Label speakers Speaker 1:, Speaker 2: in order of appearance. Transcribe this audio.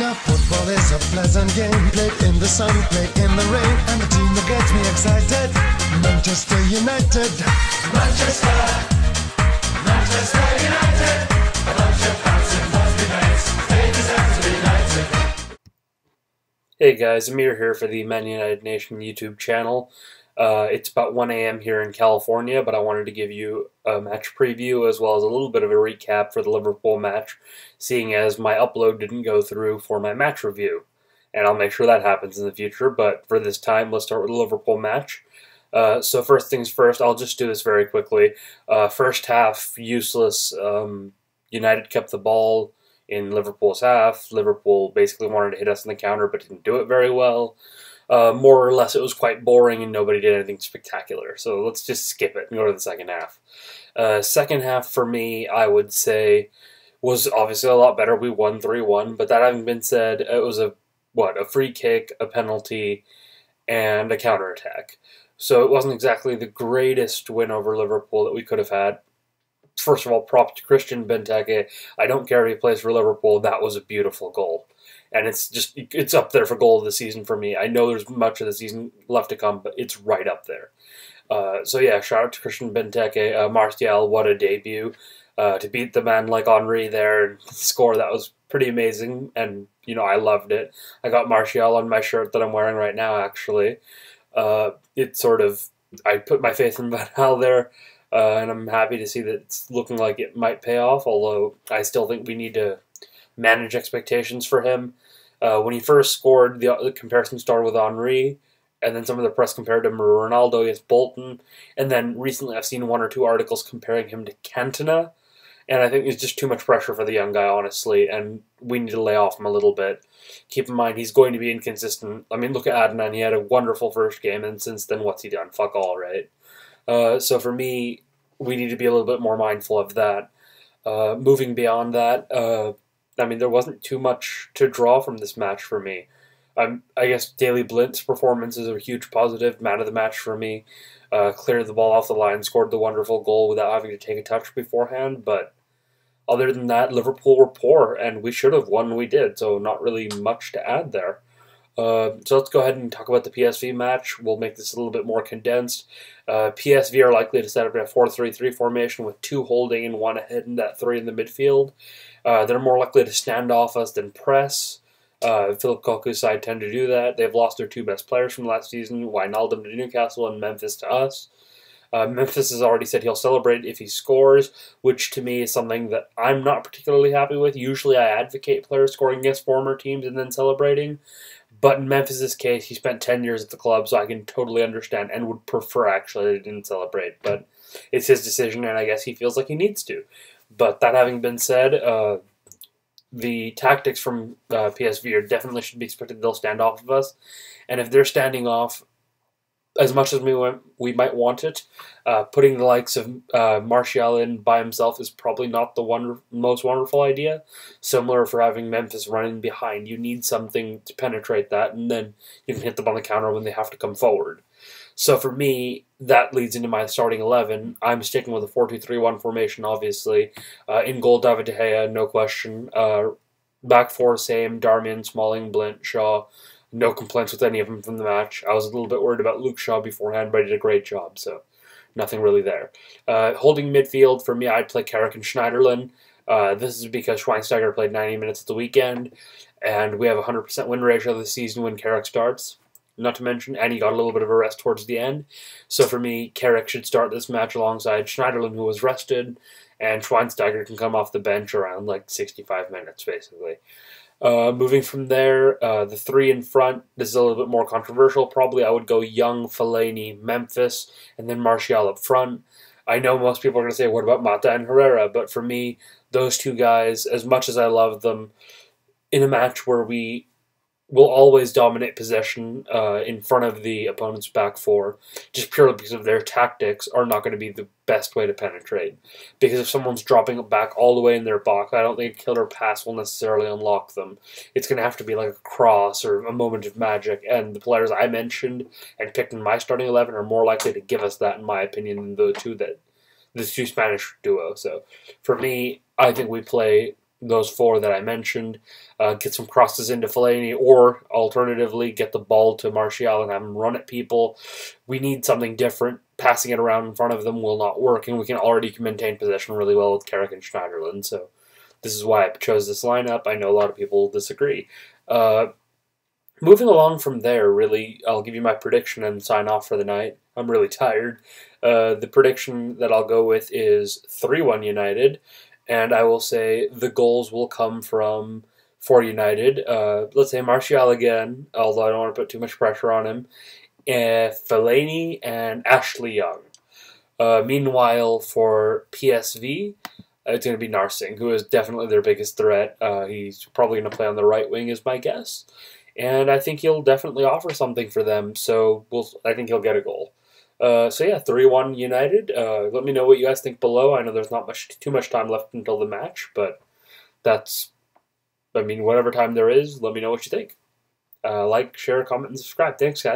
Speaker 1: Football is a pleasant game, played in the sun, played in the rain, and the team that gets me excited, Manchester United. Manchester, Manchester United, a bunch of bouncing Mosby mates, they deserve to be knighted.
Speaker 2: Hey guys, Amir here for the Man Utd Nation YouTube channel. It's about 1 a.m. here in California, but I wanted to give you a match preview as well as a little bit of a recap for the Liverpool match, seeing as my upload didn't go through for my match review. And I'll make sure that happens in the future, but for this time, let's start with the Liverpool match. So first things first, I'll just do this very quickly. First half, useless. United kept the ball in Liverpool's half. Liverpool basically wanted to hit us in the counter, but didn't do it very well. More or less, it was quite boring and nobody did anything spectacular. So let's just skip it and go to the second half. Second half, for me, I would say, was obviously a lot better. We won 3-1, but that having been said, it was a free kick, a penalty, and a counterattack. So it wasn't exactly the greatest win over Liverpool that we could have had. First of all, props to Christian Benteke. I don't care if he plays for Liverpool. That was a beautiful goal. And it's up there for goal of the season for me. I know there's much of the season left to come, but it's right up there. So yeah, shout out to Christian Benteke. Martial, what a debut. To beat the man like Henry there and score, that was pretty amazing. And, you know, I loved it. I got Martial on my shirt that I'm wearing right now, actually. I put my faith in Van Gaal there. And I'm happy to see that it's looking like it might pay off, although I still think we need to manage expectations for him. When he first scored, the comparison started with Henry, and then some of the press compared him to Ronaldo against Bolton, and then recently I've seen one or two articles comparing him to Cantona, and I think it's just too much pressure for the young guy, honestly, and we need to lay off him a little bit. Keep in mind, he's going to be inconsistent. I mean, look at Adnan. He had a wonderful first game, and since then, what's he done? Fuck all, right? So for me, we need to be a little bit more mindful of that. Moving beyond that, I mean, there wasn't too much to draw from this match for me. I guess Daley Blind's performance is a huge positive, man of the match for me. Cleared the ball off the line, scored the wonderful goal without having to take a touch beforehand, but other than that, Liverpool were poor, and we should have won, we did, so not really much to add there. So let's go ahead and talk about the PSV match. We'll make this a little bit more condensed. PSV are likely to set up in a 4-3-3 formation with 2 holding and 1 ahead and that 3 in the midfield. They're more likely to stand off us than press. Philip Koku's side tend to do that. They've lost their 2 best players from last season, Wijnaldum to Newcastle and Memphis to us. Memphis has already said he'll celebrate if he scores, which to me is something that I'm not particularly happy with. Usually I advocate players scoring against former teams and then celebrating. But in Memphis's case, he spent 10 years at the club, so I can totally understand and would prefer, actually, that he didn't celebrate. But it's his decision, and I guess he feels like he needs to. But that having been said, the tactics from PSV definitely should be expected. They'll stand off of us. And if they're standing off as much as we might want it, putting the likes of Martial in by himself is probably not the most wonderful idea. Similar for having Memphis running behind. You need something to penetrate that, and then you can hit them on the counter when they have to come forward. So for me, that leads into my starting 11. I'm sticking with a 4-2-3-1 formation, obviously. In goal, David De Gea, no question. Back 4, same. Darmian, Smalling, Blind, Shaw. No complaints with any of them from the match. I was a little bit worried about Luke Shaw beforehand, but he did a great job, so nothing really there. Holding midfield, for me, I'd play Carrick and Schneiderlin. This is because Schweinsteiger played 90 minutes at the weekend, and we have a 100% win ratio this season when Carrick starts. Not to mention, and he got a little bit of a rest towards the end. So for me, Carrick should start this match alongside Schneiderlin, who was rested, and Schweinsteiger can come off the bench around like 65 minutes, basically. Moving from there, the 3 in front, this is a little bit more controversial. Probably I would go Young, Fellaini, Memphis, and then Martial up front. I know most people are going to say, what about Mata and Herrera? But for me, those 2 guys, as much as I love them, in a match where we will always dominate possession in front of the opponent's back 4, just purely because of their tactics, are not going to be the best way to penetrate. Because if someone's dropping it back all the way in their box, I don't think a killer pass will necessarily unlock them. It's going to have to be like a cross or a moment of magic, and the players I mentioned and picked in my starting 11 are more likely to give us that, in my opinion, than the 2 Spanish duo. So for me, I think we play those four that I mentioned. Get some crosses into Fellaini, or alternatively, get the ball to Martial and have him run at people. We need something different. Passing it around in front of them will not work, and we can already maintain possession really well with Carrick and Schneiderlin. So this is why I chose this lineup. I know a lot of people disagree. Moving along from there, really, I'll give you my prediction and sign off for the night. I'm really tired. The prediction that I'll go with is 3-1 United, and I will say the goals will come from, for United, let's say Martial again, although I don't want to put too much pressure on him, Fellaini and Ashley Young. Meanwhile, for PSV, it's going to be Narsing, who is definitely their biggest threat. He's probably going to play on the right wing, is my guess. And I think he'll definitely offer something for them, so I think he'll get a goal. So yeah, 3-1 United. Let me know what you guys think below. I know there's not too much time left until the match, but whatever time there is, let me know what you think. Like, share, comment, and subscribe. Thanks, guys.